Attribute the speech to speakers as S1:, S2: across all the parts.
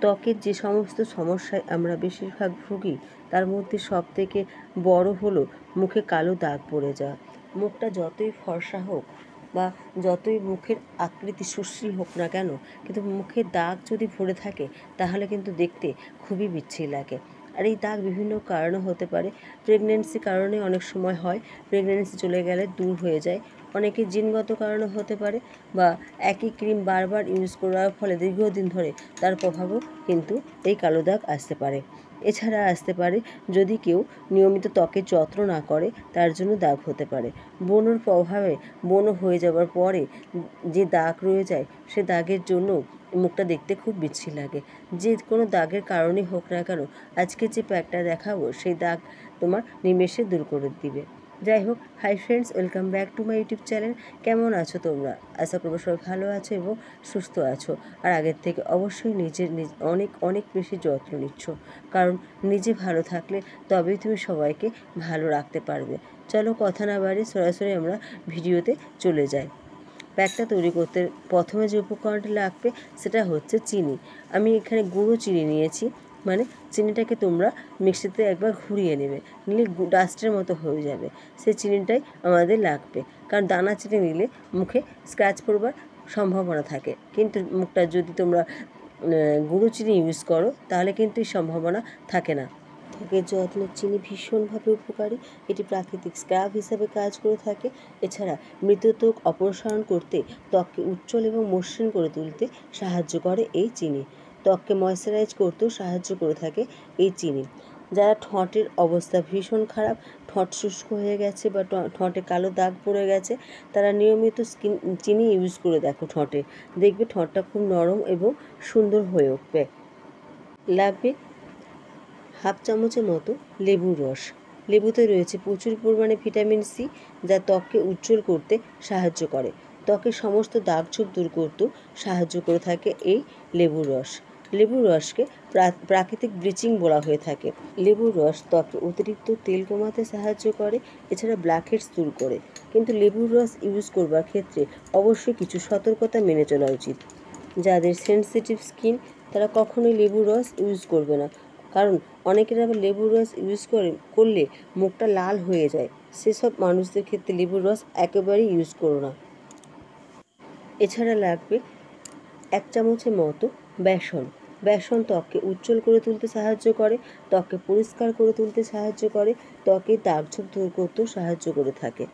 S1: ত্বকের যে সমস্ত সমস্যায় আমরা বেশিরভাগ ভুগি তার মধ্যে সবথেকে বড় হলো মুখে কালো দাগ পড়ে যাওয়া। মুখটা যতই ফর্সা হোক বা যতই মুখের আকৃতি সুশ্রী হোক না কেন, কিন্তু মুখে দাগ যদি পড়ে থাকে তাহলে কিন্তু দেখতে খুবই বিচ্ছিরি লাগে। আর এই দাগ বিভিন্ন কারণে হতে পারে। প্রেগনেন্সি কারণে অনেক সময় হয়, প্রেগনেন্সি চলে গেলে দূর হয়ে যায়। অনেকে জিনগত কারণে হতে পারে, বা একই ক্রিম বারবার ইউজ করার ফলে দীর্ঘদিন ধরে তার প্রভাবও কিন্তু এই কালো দাগ আসতে পারে। এছাড়া আসতে পারে যদি কেউ নিয়মিত ত্বকের যত্ন না করে, তার জন্য দাগ হতে পারে। ব্রণের প্রভাবে ব্রণ হয়ে যাওয়ার পরে যে দাগ রয়ে যায়, সে দাগের জন্য মুখটা দেখতে খুব বিচ্ছিরি লাগে। যে কোনো দাগের কারণেই হোক না কেন, আজকে যে প্যাকটা দেখাবো সেই দাগ তোমার নিমেষে দূর করে দিবে। যাই হোক, hi friends, welcome back to my YouTube channel. কেমন আছো তোমরা? আশা করবো সবাই ভালো আছো এবং সুস্থ আছো। আর আগের থেকে অবশ্যই নিজের অনেক অনেক বেশি যত্ন নিচ্ছ, কারণ নিজে ভালো থাকলে তবেই তুমি সবাইকে ভালো রাখতে পারবে। চলো কথা না বাড়িয়ে সরাসরি আমরা ভিডিওতে চলে যাই। প্যাকটা তৈরি করতে প্রথমে যে উপকরণটি লাগবে সেটা হচ্ছে চিনি। আমি এখানে গুঁড়ো চিনি নিয়েছি, মানে চিনিটাকে তোমরা মিক্সিতে একবার ঘুরিয়ে নেবে, নিলে ডাস্টের মতো হয়ে যাবে। সেই চিনিটাই আমাদের লাগবে, কারণ দানা চিনি নিলে মুখে স্ক্র্যাচ পড়বার সম্ভাবনা থাকে, কিন্তু মুখটা যদি তোমরা গুঁড়ো চিনি ইউজ করো তাহলে কিন্তু এই সম্ভাবনা থাকে না। ত্বকের যত্নে চিনি ভীষণভাবে উপকারী। এটি প্রাকৃতিক স্ক্রাব হিসাবে কাজ করে থাকে। এছাড়া মৃত ত্বক অপসারণ করতে, ত্বককে উজ্জ্বল এবং মসৃণ করে তুলতে সাহায্য করে এই চিনি। ত্বককে ময়শ্চারাইজ করতেও সাহায্য করে থাকে এই চিনি। যারা ঠোঁটের অবস্থা ভীষণ খারাপ, ঠোঁট শুষ্ক হয়ে গেছে বা ঠোঁটে কালো দাগ পড়ে গেছে, তারা নিয়মিত চিনি ইউজ করে দেখো ঠোঁটে, দেখবে ঠোঁটটা খুব নরম এবং সুন্দর হয়ে উঠবে। লাগবে হাফ চামচের মতো লেবুর রস। লেবুতে রয়েছে প্রচুর পরিমাণে ভিটামিন সি, যা ত্বককে উজ্জ্বল করতে সাহায্য করে। ত্বকের সমস্ত দাগ ছোপ দূর করতেও সাহায্য করে থাকে এই লেবুর রস। লেবুর রসকে প্রাকৃতিক ব্লিচিং বলা হয়ে থাকে। লেবুর রস ত্বকে অতিরিক্ত তেল কমাতে সাহায্য করে, এছাড়া ব্ল্যাকহেডস দূর করে। কিন্তু লেবুর রস ইউজ করবার ক্ষেত্রে অবশ্যই কিছু সতর্কতা মেনে চলা উচিত। যাদের সেনসিটিভ স্কিন, তারা কখনোই লেবুর রস ইউজ করবে না, কারণ অনেকের আবার লেবুর রস ইউজ করলে মুখটা লাল হয়ে যায়। সেসব মানুষদের ক্ষেত্রে লেবুর রস একেবারেই ইউজ করো না। এছাড়া লাগবে 1 চামচের মতো বেসন। বেসন ত্বককে উজ্জ্বল করে তুলতে সাহায্য করে, ত্বককে পরিষ্কার করে তুলতে সাহায্য করে, ত্বকের দাগছোপ দূর করতেও সাহায্য করে থাকে।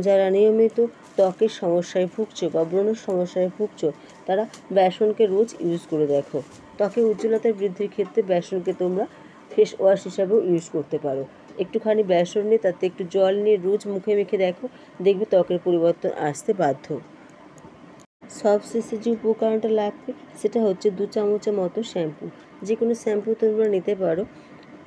S1: যারা নিয়মিত ত্বকের সমস্যায় ভুগছো বা ব্রণের সমস্যায় ভুগছো, তারা বেসনকে রোজ ইউজ করে দেখো। ত্বকের উজ্জ্বলতা বৃদ্ধির ক্ষেত্রে বেসনকে তোমরা ফেস ওয়াশ হিসাবেও ইউজ করতে পারো। একটুখানি বেসন নিয়ে তাতে একটু জল নিয়ে রোজ মুখে মেখে দেখো, দেখবে ত্বকের পরিবর্তন আসতে বাধ্য। সবশেষে যে উপকরণটা লাগবে সেটা হচ্ছে 2 চামচের মতো শ্যাম্পু। যে কোনো শ্যাম্পু তোমরা নিতে পারো,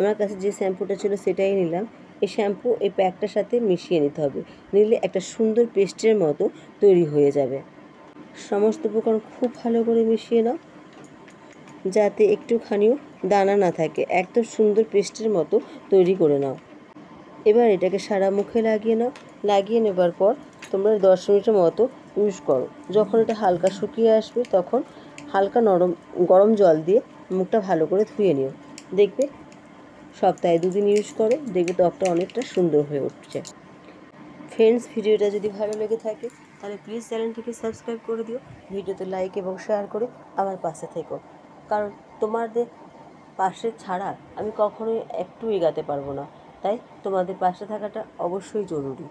S1: আমার কাছে যে শ্যাম্পুটা ছিল সেটাই নিলাম। এই শ্যাম্পু এই প্যাকটার সাথে মিশিয়ে নিতে হবে, নিলে একটা সুন্দর পেস্টের মতো তৈরি হয়ে যাবে। সমস্ত উপকরণ খুব ভালো করে মিশিয়ে নাও, যাতে একটুখানিও দানা না থাকে, একদম সুন্দর পেস্টের মতো তৈরি করে নাও। এবার এটাকে সারা মুখে লাগিয়ে নাও। লাগিয়ে নেবার পর তোমরা 10 মিনিটের মতো ইউজ করো। যখন এটা হালকা শুকিয়ে আসবে তখন হালকা গরম জল দিয়ে মুখটা ভালো করে ধুয়ে নিও। দেখবে সপ্তাহে 2 দিন ইউজ করো, দেখবে ত্বকটা অনেকটা সুন্দর হয়ে উঠছে। ফ্রেন্ডস, ভিডিওটা যদি ভালো লেগে থাকে তাহলে প্লিজ চ্যানেলটিকে সাবস্ক্রাইব করে দিও, ভিডিওতে লাইক এবং শেয়ার করে আমার পাশে থেকো, কারণ তোমাদের পাশে ছাড়া আমি কখনোই একটু এগাতে পারবো না। তাই তোমাদের পাশে থাকাটা অবশ্যই জরুরি।